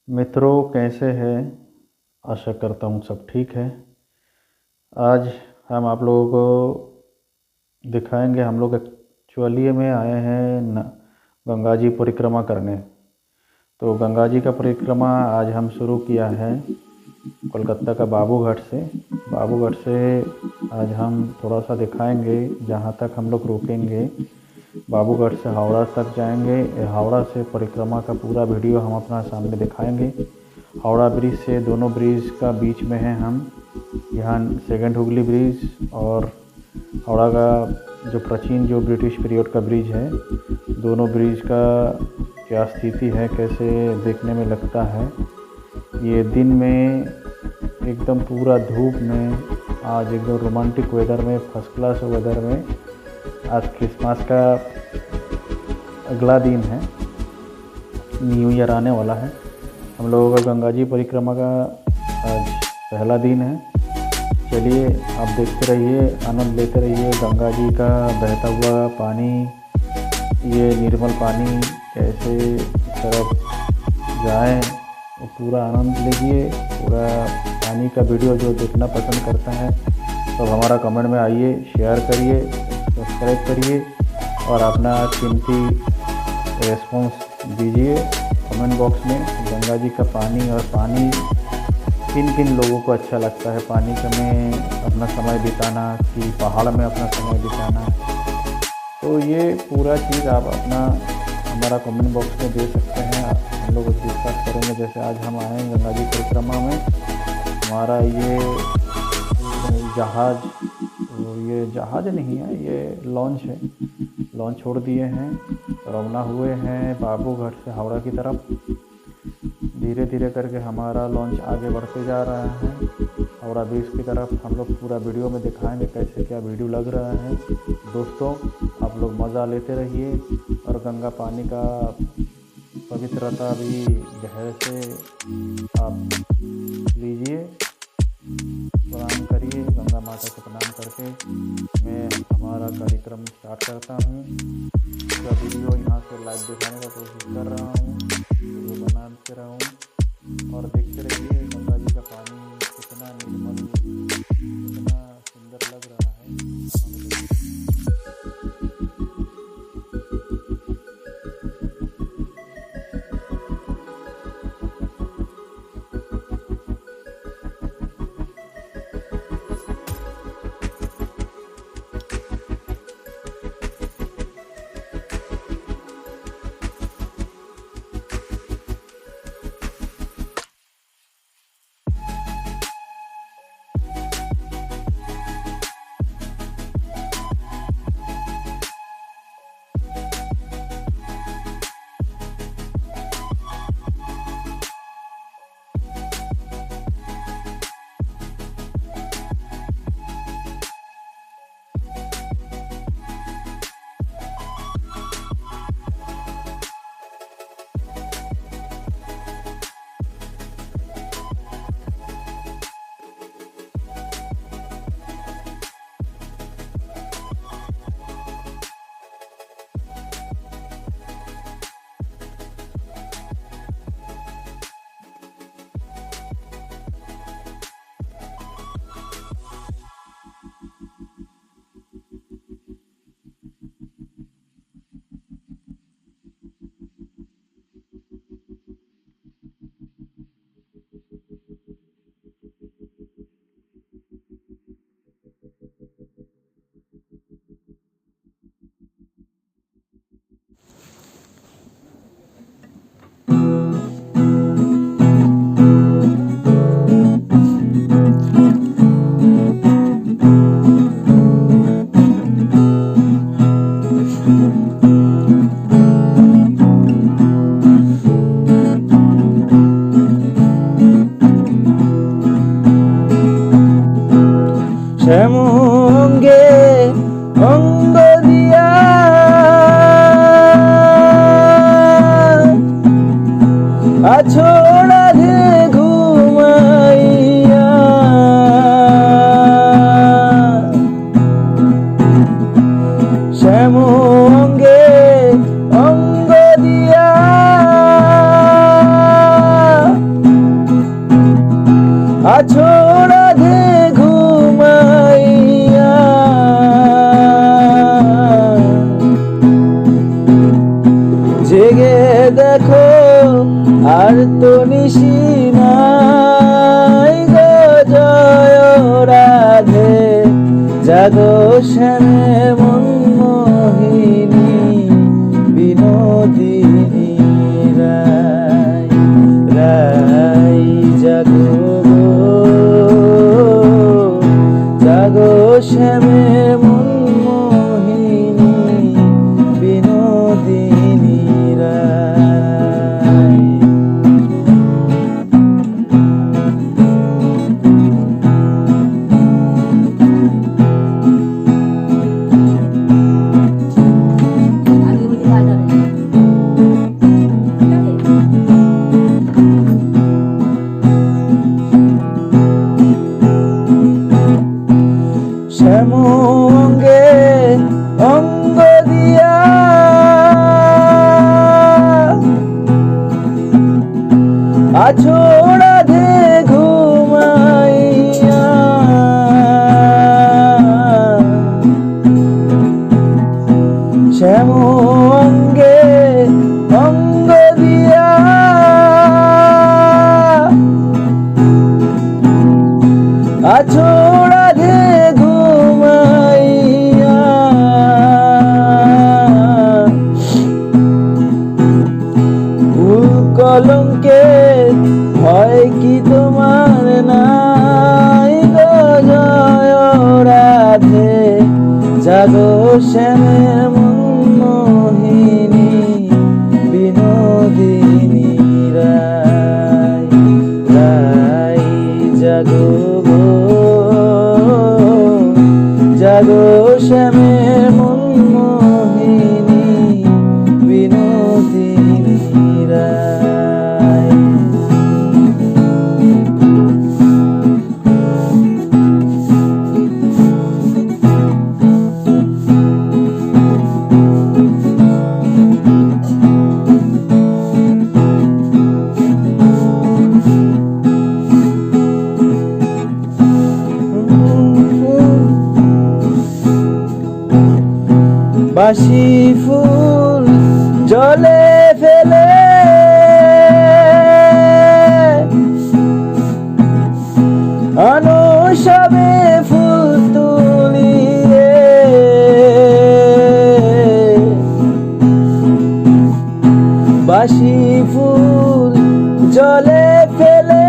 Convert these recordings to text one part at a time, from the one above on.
मित्रों, कैसे हैं? आशा करता हूँ सब ठीक है। आज हम आप लोगों को दिखाएंगे, हम लोग एक्चुअली में आए हैं गंगा जी परिक्रमा करने। तो गंगा जी का परिक्रमा आज हम शुरू किया है कोलकाता का बाबूघाट से। बाबूघाट से आज हम थोड़ा सा दिखाएंगे, जहाँ तक हम लोग रुकेंगे। बाबूघाट से हावड़ा तक जाएंगे। हावड़ा से परिक्रमा का पूरा वीडियो हम अपना सामने दिखाएंगे। हावड़ा ब्रिज से दोनों ब्रिज का बीच में है हम, यहाँ सेकंड हुगली ब्रिज और हावड़ा का जो प्राचीन जो ब्रिटिश पीरियड का ब्रिज है, दोनों ब्रिज का क्या स्थिति है, कैसे देखने में लगता है। ये दिन में एकदम पूरा धूप में, आज एकदम रोमांटिक वेदर में, फर्स्ट क्लास वेदर में, आज क्रिसमस का अगला दिन है, न्यू ईयर आने वाला है। हम लोगों का गंगा जी परिक्रमा का आज पहला दिन है। चलिए आप देखते रहिए, आनंद लेते रहिए गंगा जी का बहता हुआ पानी, ये निर्मल पानी कैसे तरफ जाए, पूरा आनंद लीजिए। पूरा पानी का वीडियो जो देखना पसंद करता है तो हमारा कमेंट में आइए, शेयर करिए, सब्सक्राइब करिए और अपना कीमती रेस्पॉन्स दीजिए कमेंट बॉक्स में। गंगा जी का पानी और पानी किन किन लोगों को अच्छा लगता है, पानी में अपना समय बिताना कि पहाड़ में अपना समय बिताना, तो ये पूरा चीज़ आप अपना हमारा कमेंट बॉक्स में दे सकते हैं। हम लोग डिस्कस करेंगे। जैसे आज हम आए हैं गंगा जी परिक्रमा में, हमारा ये जहाज़ नहीं है, ये लॉन्च है। लॉन्च छोड़ दिए हैं, रवाना हुए हैं बाबूघाट से हावड़ा की तरफ। धीरे धीरे करके हमारा लॉन्च आगे बढ़ते जा रहा है हावड़ा ब्रिज की तरफ। हम लोग पूरा वीडियो में दिखाएंगे कैसे क्या वीडियो लग रहा है। दोस्तों, आप लोग मज़ा लेते रहिए और गंगा पानी का पवित्रता भी गहरे से आप लीजिए। प्रणाम करिए, गंगा माता को प्रणाम करके मैं हमारा कार्यक्रम स्टार्ट करता हूँ। इसका वीडियो यहाँ से लाइव दिखाने का कोशिश कर रहा हूँ, वीडियो बनाते रहूँ और देखते रहिए गंगा जी का पानी कितना निर्मल, कितना सुंदर लग रहा है। শ্যামঙ্গে অঙ্গ দিয়া আছোড়া ঘে ঘুমাইয়া শ্যামঙ্গে অঙ্গ দিয়া আছো রাধে ঘুমাইয়া, জেগে দেখো আর তো নিশি নাই গো জয় রাধে, জাগো শ্যামে মন মোহিনী বিনোদিনী রায়, রায় জাগো জাগো শ্যামে মন মোহিনী বিনোদিনী রায়। শ্যামঙ্গে অঙ্গ দিয়া আছো রাধে ঘুমাইয়া, শ্যামঙ্গে অঙ্গ দিয়া আছো রাধে ঘুমাইয়া, ভুল কলঙ্কে ভয় কি তোমার নাই গো জয় রাধে, জাগো শ্যামে মন মোহিনী বিনোদিনী রায়, রায় জাগো জাগো শ্যামে মন মোহিনী বিনোদিনী রায়। বাঁশি ফুল জলে ফেলে আনো সবে ফুল তুলিয়ে, বাঁশি ফুল জলে ফেলে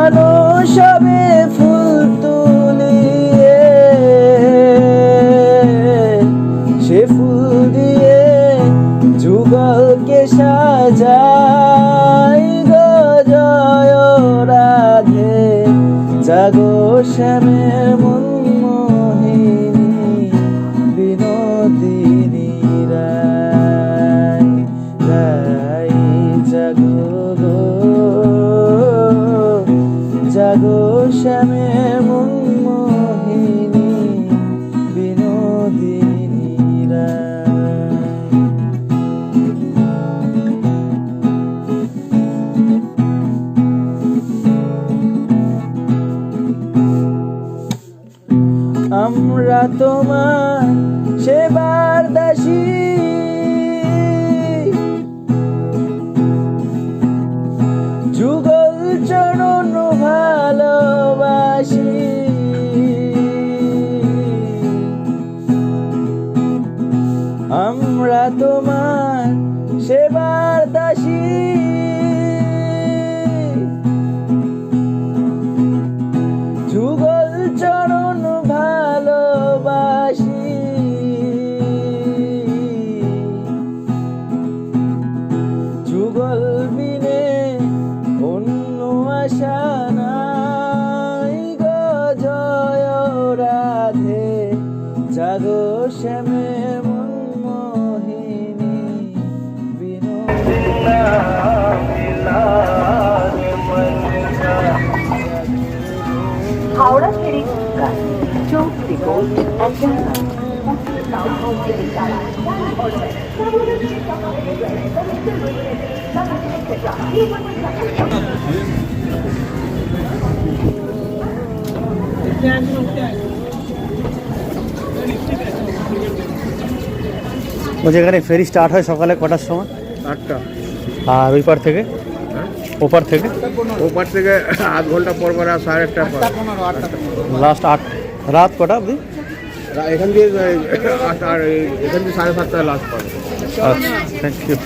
আনো সবে ফুল তুলিয়ে, সে ফুল দিয়ে যুগলকে সাজাই গো জয় রাধে, জাগো শ্যামে মন মোহিনী বিনোদিনী রায়, রায় জাগো জাগো শ্যামে মন মোহিনী বিনোদিনী রায়। আমরা তোমার সেবার দাসী, যুগল চরণ ভালোবাসি, আমরা তোমার সেবার দাসী, যুগল চরণ ভালোবাসি, যুগল বিনে অন্য আশা নাই গো জয় রাধে, জাগো শ্যামে মন মোহিনী বিনোদিনী। হাওড়া ফেরি চৌধুরী বোর্ড একজন বলছি এখানে ফেরি স্টার্ট হয় সকালে কটার সময়? 8টা। আর ওই পার থেকে? ওপার থেকে ওপার থেকে আধ ঘন্টা পর পর আর 8:30 পর লাস্ট 8 রাত কটা অবধি? এখান দিয়ে আর এখান থেকে 7:30 লাস্ট পাবে। আচ্ছা, থ্যাংক ইউ।